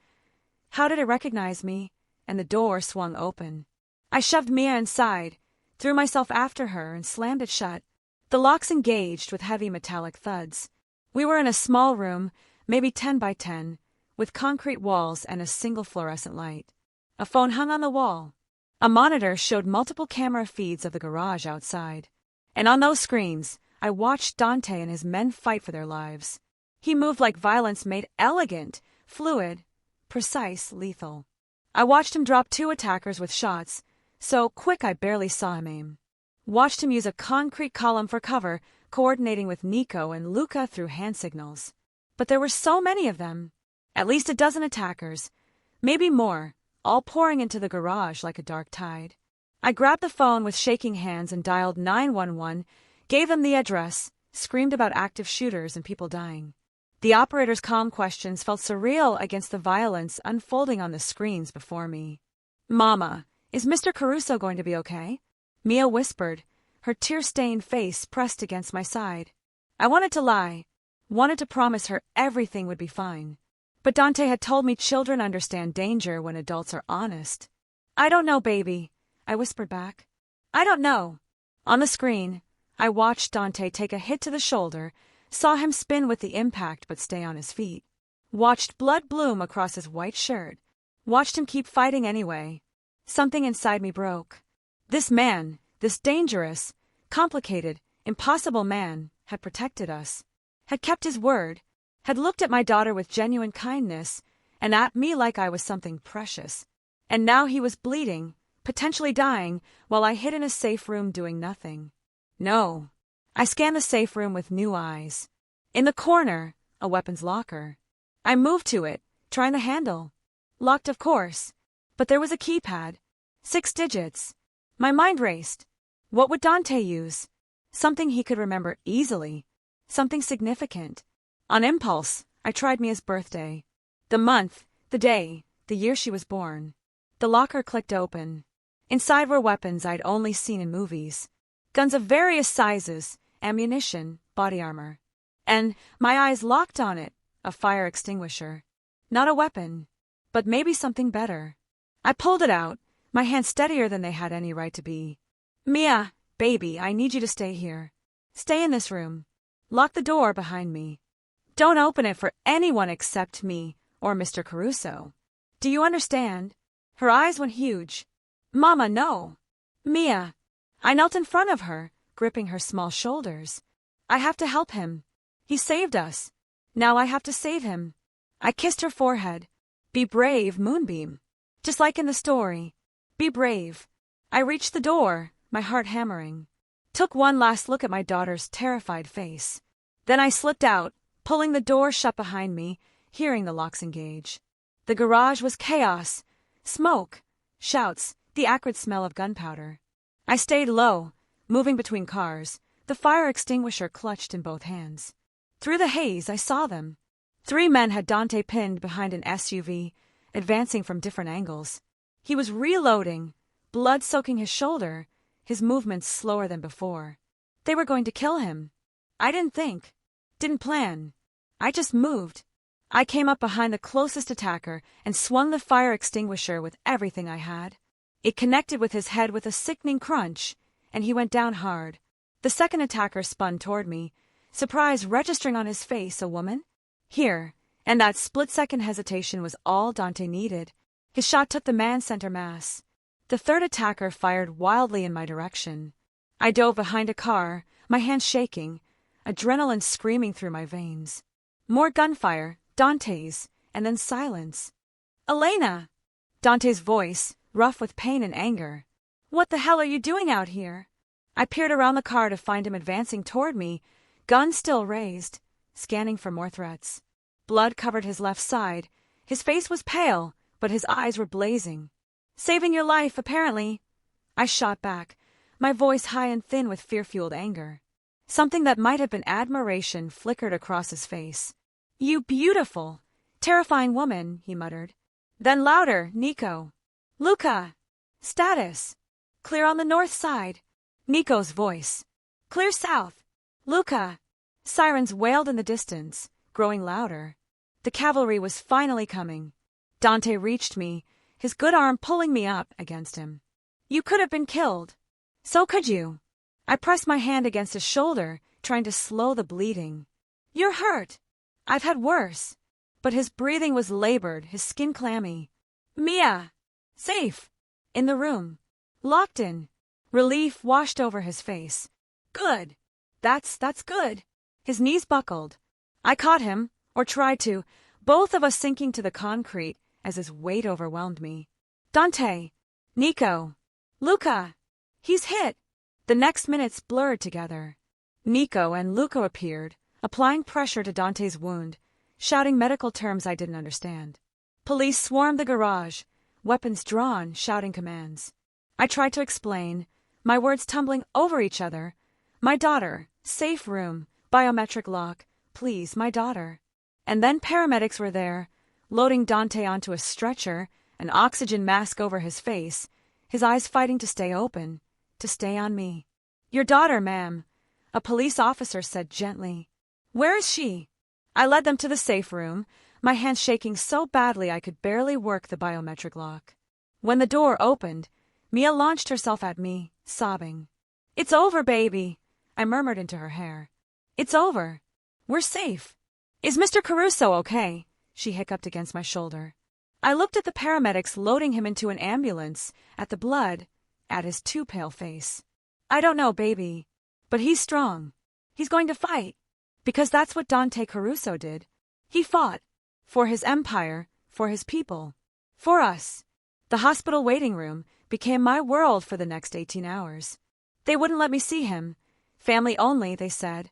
How did it recognize me? And the door swung open. I shoved Mia inside, threw myself after her, and slammed it shut. The locks engaged with heavy metallic thuds. We were in a small room, maybe 10 by 10, with concrete walls and a single fluorescent light. A phone hung on the wall. A monitor showed multiple camera feeds of the garage outside. And on those screens, I watched Dante and his men fight for their lives. He moved like violence made elegant, fluid, precise, lethal. I watched him drop 2 attackers with shots, so quick I barely saw him aim. Watched him use a concrete column for cover, coordinating with Nico and Luca through hand signals. But there were so many of them. At least a dozen attackers, maybe more, all pouring into the garage like a dark tide. I grabbed the phone with shaking hands and dialed 911, gave them the address, screamed about active shooters and people dying. The operator's calm questions felt surreal against the violence unfolding on the screens before me. "Mama, is Mr. Caruso going to be okay?" Mia whispered, her tear-stained face pressed against my side. I wanted to lie, wanted to promise her everything would be fine. But Dante had told me children understand danger when adults are honest. "I don't know, baby," I whispered back. "I don't know." On the screen, I watched Dante take a hit to the shoulder, saw him spin with the impact but stay on his feet. Watched blood bloom across his white shirt. Watched him keep fighting anyway. Something inside me broke. This man, this dangerous, complicated, impossible man, had protected us, had kept his word, had looked at my daughter with genuine kindness, and at me like I was something precious. And now he was bleeding, potentially dying, while I hid in a safe room doing nothing. No. I scanned the safe room with new eyes. In the corner, a weapons locker. I moved to it, trying the handle. Locked, of course. But there was a keypad. 6 digits. My mind raced. What would Dante use? Something he could remember easily. Something significant. On impulse, I tried Mia's birthday. The month, the day, the year she was born. The locker clicked open. Inside were weapons I'd only seen in movies. Guns of various sizes, ammunition, body armor. And my eyes locked on it, a fire extinguisher. Not a weapon, but maybe something better. I pulled it out, my hands steadier than they had any right to be. "Mia, baby, I need you to stay here. Stay in this room. Lock the door behind me. Don't open it for anyone except me or Mr. Caruso. Do you understand?" Her eyes went huge. "Mama, no." "Mia." I knelt in front of her, gripping her small shoulders. "I have to help him. He saved us. Now I have to save him." I kissed her forehead. "Be brave, Moonbeam. Just like in the story. Be brave." I reached the door, my heart hammering. Took one last look at my daughter's terrified face. Then I slipped out, pulling the door shut behind me, hearing the locks engage. The garage was chaos. Smoke, shouts, the acrid smell of gunpowder. I stayed low, moving between cars, the fire extinguisher clutched in both hands. Through the haze, I saw them. 3 men had Dante pinned behind an SUV, advancing from different angles. He was reloading, blood soaking his shoulder, his movements slower than before. They were going to kill him. I didn't think, didn't plan. I just moved. I came up behind the closest attacker and swung the fire extinguisher with everything I had. It connected with his head with a sickening crunch, and he went down hard. The second attacker spun toward me, surprise registering on his face, a woman? Here, and that split-second hesitation was all Dante needed. His shot took the man center mass. The third attacker fired wildly in my direction. I dove behind a car, my hands shaking, adrenaline screaming through my veins. More gunfire, Dante's, and then silence. "Elena!" Dante's voice, rough with pain and anger. "What the hell are you doing out here?" I peered around the car to find him advancing toward me, gun still raised, scanning for more threats. Blood covered his left side. His face was pale, but his eyes were blazing. "Saving your life, apparently." I shot back, my voice high and thin with fear-fueled anger. Something that might have been admiration flickered across his face. "You beautiful, terrifying woman," he muttered. Then louder, Nico. Luca. Status. Clear on the north side. Nico's voice. Clear south. Luca. Sirens wailed in the distance, growing louder. The cavalry was finally coming. Dante reached me, his good arm pulling me up against him. You could have been killed. So could you. I pressed my hand against his shoulder, trying to slow the bleeding. You're hurt. I've had worse. But his breathing was labored, his skin clammy. Mia! Safe! In the room. Locked in. Relief washed over his face. Good. That's good. His knees buckled. I caught him, or tried to, both of us sinking to the concrete as his weight overwhelmed me. Dante! Nico! Luca! He's hit! The next minutes blurred together. Nico and Luca appeared, applying pressure to Dante's wound, shouting medical terms I didn't understand. Police swarmed the garage, weapons drawn, shouting commands. I tried to explain, my words tumbling over each other. My daughter, safe room, biometric lock, please, my daughter. And then paramedics were there, loading Dante onto a stretcher, an oxygen mask over his face, his eyes fighting to stay open, to stay on me. Your daughter, ma'am, a police officer said gently. Where is she? I led them to the safe room, my hands shaking so badly I could barely work the biometric lock. When the door opened, Mia launched herself at me, sobbing. It's over, baby, I murmured into her hair. It's over. We're safe. Is Mr. Caruso okay? She hiccuped against my shoulder. I looked at the paramedics loading him into an ambulance, at the blood, at his too pale face. I don't know, baby. But he's strong. He's going to fight. Because that's what Dante Caruso did. He fought. For his empire, for his people. For us. The hospital waiting room became my world for the next 18 hours. They wouldn't let me see him. Family only, they said.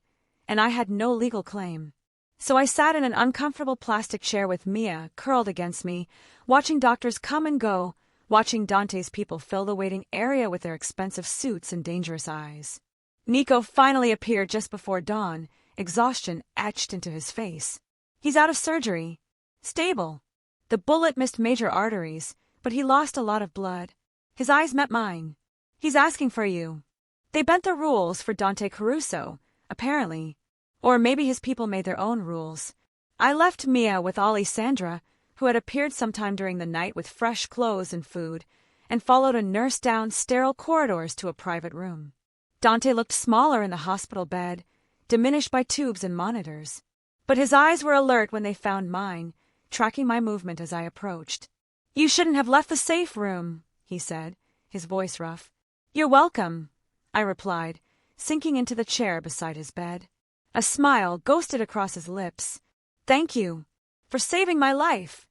And I had no legal claim. So I sat in an uncomfortable plastic chair with Mia curled against me, watching doctors come and go, watching Dante's people fill the waiting area with their expensive suits and dangerous eyes. Nico finally appeared just before dawn, exhaustion etched into his face. He's out of surgery. Stable. The bullet missed major arteries, but he lost a lot of blood. His eyes met mine. He's asking for you. They bent the rules for Dante Caruso, apparently. Or maybe his people made their own rules. I left Mia with Alessandra, who had appeared sometime during the night with fresh clothes and food, and followed a nurse down sterile corridors to a private room. Dante looked smaller in the hospital bed, diminished by tubes and monitors. But his eyes were alert when they found mine, tracking my movement as I approached. You shouldn't have left the safe room, he said, his voice rough. You're welcome, I replied, sinking into the chair beside his bed. A smile ghosted across his lips. Thank you. For saving my life.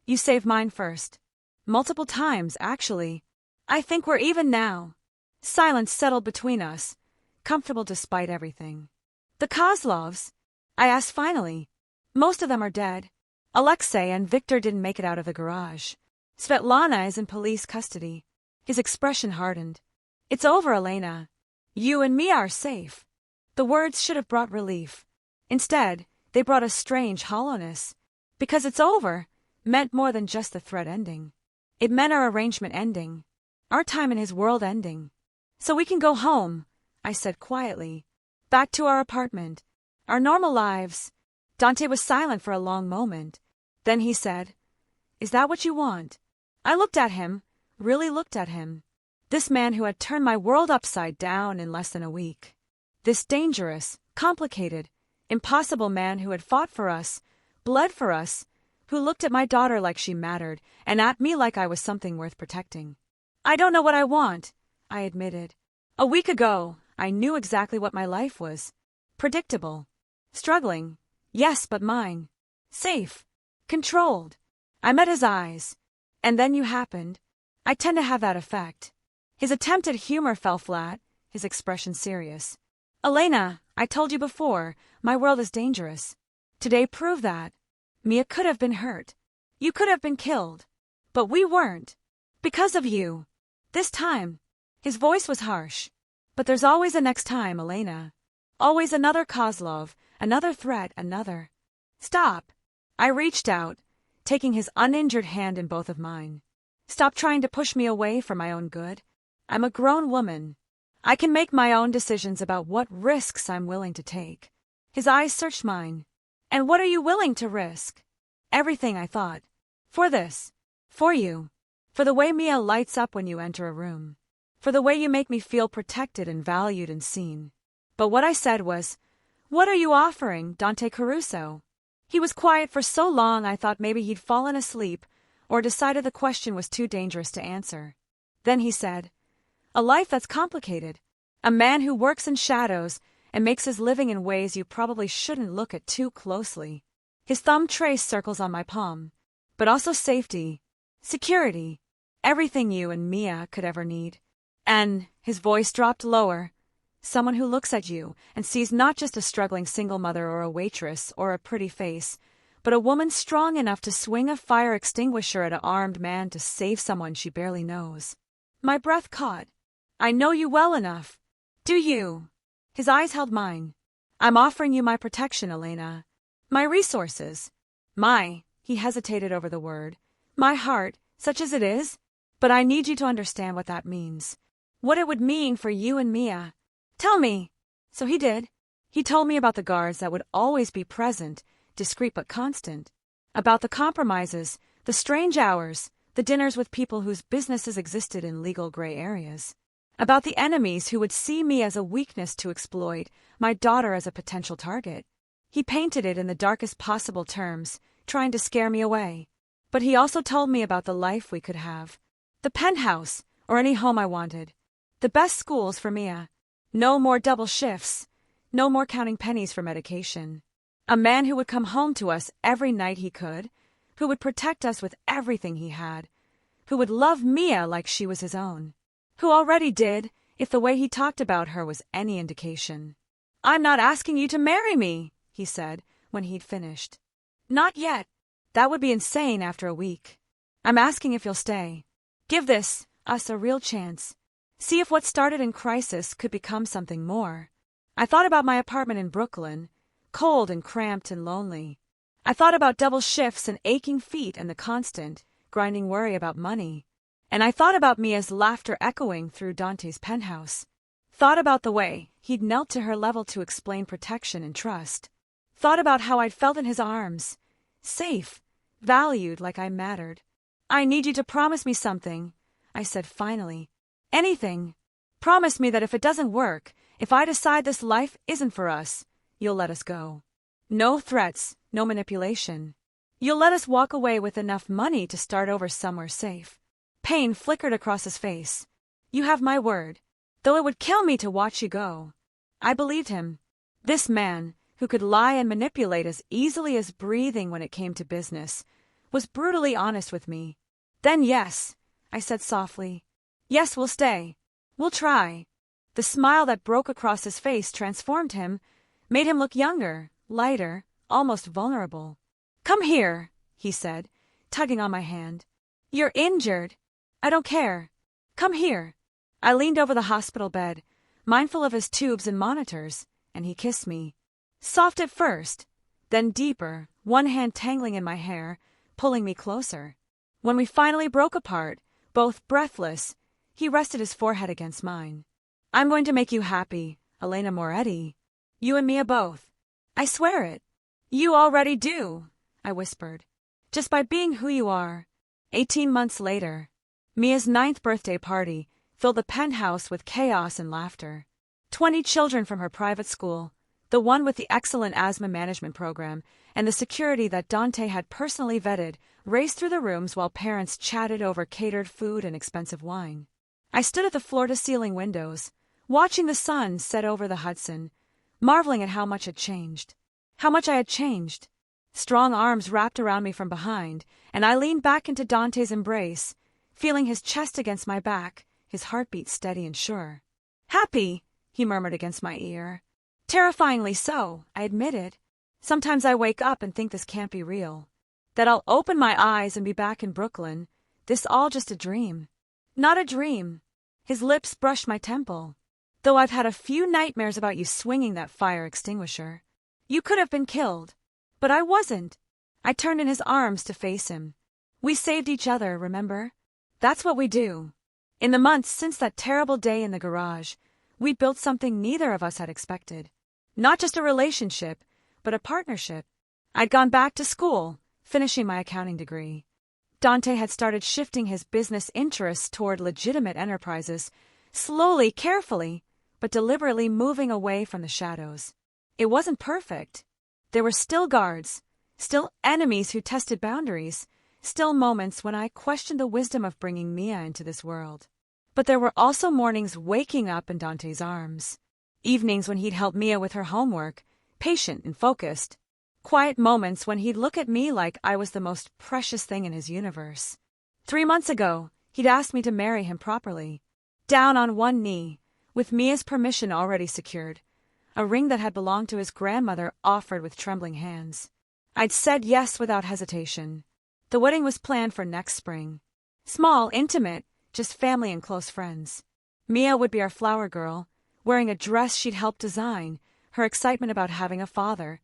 You saved mine first. Multiple times, actually. I think we're even now. Silence settled between us, comfortable despite everything. The Kozlovs? I asked finally. Most of them are dead. Alexei and Victor didn't make it out of the garage. Svetlana is in police custody. His expression hardened. It's over, Elena. You and me are safe. The words should have brought relief. Instead, they brought a strange hollowness. Because it's over meant more than just the threat ending. It meant our arrangement ending. Our time in his world ending. So we can go home, I said quietly. Back to our apartment. Our normal lives. Dante was silent for a long moment. Then he said, Is that what you want? I looked at him, really looked at him. This man who had turned my world upside down in less than a week. This dangerous, complicated, impossible man who had fought for us, bled for us, who looked at my daughter like she mattered, and at me like I was something worth protecting. I don't know what I want, I admitted. A week ago, I knew exactly what my life was. Predictable. Struggling. Yes, but mine. Safe. Controlled. I met his eyes. And then you happened. I tend to have that effect. His attempt at humor fell flat, his expression serious. Elena, I told you before, my world is dangerous. Today proved that. Mia could have been hurt. You could have been killed. But we weren't. Because of you. This time. His voice was harsh. But there's always a next time, Elena. Always another Kozlov, another threat, another. Stop. I reached out, taking his uninjured hand in both of mine. Stop trying to push me away for my own good. I'm a grown woman. I can make my own decisions about what risks I'm willing to take. His eyes searched mine. And what are you willing to risk? Everything, I thought. For this. For you. For the way Mia lights up when you enter a room. For the way you make me feel protected and valued and seen. But what I said was, "What are you offering, Dante Caruso?" He was quiet for so long I thought maybe he'd fallen asleep or decided the question was too dangerous to answer. Then he said, "A life that's complicated. A man who works in shadows and makes his living in ways you probably shouldn't look at too closely." His thumb traced circles on my palm. But also safety, security, everything you and Mia could ever need. And his voice dropped lower. Someone who looks at you and sees not just a struggling single mother or a waitress or a pretty face, but a woman strong enough to swing a fire extinguisher at an armed man to save someone she barely knows. My breath caught. "I know you well enough. Do you?" His eyes held mine. "I'm offering you my protection, Elena. My resources. He hesitated over the word. My heart, such as it is. But I need you to understand what that means. What it would mean for you and Mia. Tell me." So he did. He told me about the guards that would always be present, discreet but constant. About the compromises, the strange hours, the dinners with people whose businesses existed in legal gray areas. About the enemies who would see me as a weakness to exploit, my daughter as a potential target. He painted it in the darkest possible terms, trying to scare me away. But he also told me about the life we could have. The penthouse, or any home I wanted. The best schools for Mia. No more double shifts. No more counting pennies for medication. A man who would come home to us every night he could, who would protect us with everything he had, who would love Mia like she was his own, who already did, if the way he talked about her was any indication. "I'm not asking you to marry me," he said, when he'd finished. "Not yet. That would be insane after a week. I'm asking if you'll stay. Give us a real chance. See if what started in crisis could become something more." I thought about my apartment in Brooklyn, cold and cramped and lonely. I thought about double shifts and aching feet and the constant, grinding worry about money. And I thought about Mia's laughter echoing through Dante's penthouse. Thought about the way he'd knelt to her level to explain protection and trust. Thought about how I'd felt in his arms. Safe, valued like I mattered. "I need you to promise me something," I said finally. "Anything. Promise me that if it doesn't work, if I decide this life isn't for us, you'll let us go. No threats, no manipulation. You'll let us walk away with enough money to start over somewhere safe." Pain flickered across his face. "You have my word, though it would kill me to watch you go." I believed him. This man, who could lie and manipulate as easily as breathing when it came to business, was brutally honest with me. "Then yes," I said softly. "Yes, we'll stay. We'll try." The smile that broke across his face transformed him, made him look younger, lighter, almost vulnerable. "Come here," he said, tugging on my hand. "You're injured. I don't care. Come here." I leaned over the hospital bed, mindful of his tubes and monitors, and he kissed me. Soft at first, then deeper, one hand tangling in my hair, pulling me closer. When we finally broke apart, both breathless, he rested his forehead against mine. "I'm going to make you happy, Elena Moretti. You and Mia both. I swear it." "You already do," I whispered. "Just by being who you are." 18 months later, Mia's 9th birthday party filled the penthouse with chaos and laughter. 20 children from her private school, the one with the excellent asthma management program, and the security that Dante had personally vetted, raced through the rooms while parents chatted over catered food and expensive wine. I stood at the floor-to-ceiling windows, watching the sun set over the Hudson, marveling at how much had changed. How much I had changed. Strong arms wrapped around me from behind, and I leaned back into Dante's embrace, feeling his chest against my back, his heartbeat steady and sure. "Happy," he murmured against my ear. "Terrifyingly so," I admitted. "Sometimes I wake up and think this can't be real. That I'll open my eyes and be back in Brooklyn. This all just a dream." "Not a dream." His lips brushed my temple. "Though I've had a few nightmares about you swinging that fire extinguisher. You could have been killed. But I wasn't. I turned in his arms to face him. We saved each other, remember? That's what we do. In the months since that terrible day in the garage, we built something neither of us had expected. Not just a relationship, but a partnership. I'd gone back to school, finishing my accounting degree. Dante had started shifting his business interests toward legitimate enterprises, slowly, carefully, but deliberately moving away from the shadows. It wasn't perfect. There were still guards, still enemies who tested boundaries, still moments when I questioned the wisdom of bringing Mia into this world. But there were also mornings waking up in Dante's arms, evenings when he'd help Mia with her homework, patient and focused, quiet moments when he'd look at me like I was the most precious thing in his universe. 3 months ago, he'd asked me to marry him properly, down on one knee, with Mia's permission already secured, a ring that had belonged to his grandmother offered with trembling hands. I'd said yes without hesitation. The wedding was planned for next spring. Small, intimate, just family and close friends. Mia would be our flower girl, wearing a dress she'd helped design, her excitement about having a father.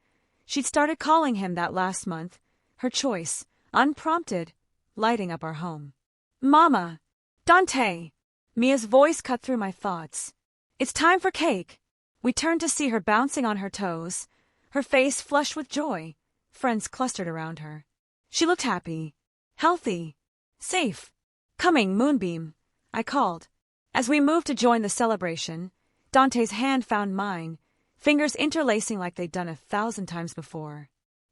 She'd started calling him that last month, her choice, unprompted, lighting up our home. Mama! Dante! Mia's voice cut through my thoughts. It's time for cake. We turned to see her bouncing on her toes, her face flushed with joy, friends clustered around her. She looked happy, healthy, safe. Coming, Moonbeam, I called. As we moved to join the celebration, Dante's hand found mine, fingers interlacing like they'd done 1,000 times before.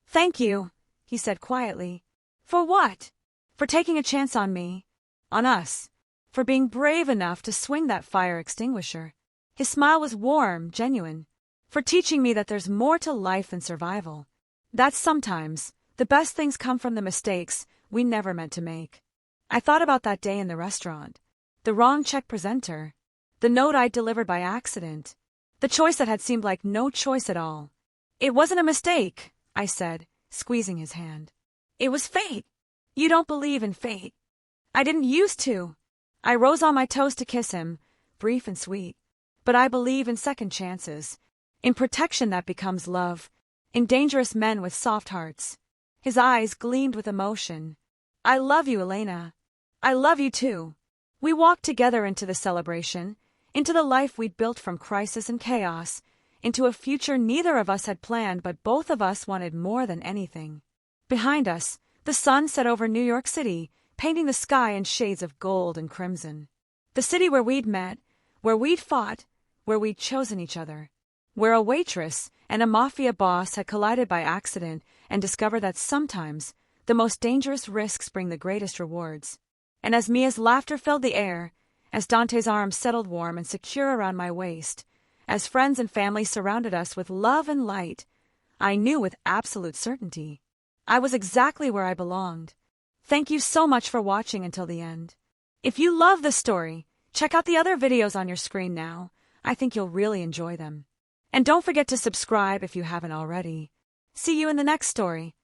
Thank you, he said quietly. For what? For taking a chance on me, on us, for being brave enough to swing that fire extinguisher. His smile was warm, genuine, for teaching me that there's more to life than survival. That sometimes the best things come from the mistakes we never meant to make. I thought about that day in the restaurant, the wrong check presenter, the note I'd delivered by accident, the choice that had seemed like no choice at all. It wasn't a mistake, I said, squeezing his hand. It was fate. You don't believe in fate. I didn't used to. I rose on my toes to kiss him, brief and sweet. But I believe in second chances, in protection that becomes love, in dangerous men with soft hearts. His eyes gleamed with emotion. I love you, Elena. I love you too. We walked together into the celebration, into the life we'd built from crisis and chaos, into a future neither of us had planned but both of us wanted more than anything. Behind us, the sun set over New York City, painting the sky in shades of gold and crimson. The city where we'd met, where we'd fought, where we'd chosen each other. Where a waitress and a mafia boss had collided by accident and discovered that sometimes the most dangerous risks bring the greatest rewards. And as Mia's laughter filled the air, as Dante's arms settled warm and secure around my waist, as friends and family surrounded us with love and light, I knew with absolute certainty I was exactly where I belonged. Thank you so much for watching until the end. If you love this story, check out the other videos on your screen now. I think you'll really enjoy them. And don't forget to subscribe if you haven't already. See you in the next story.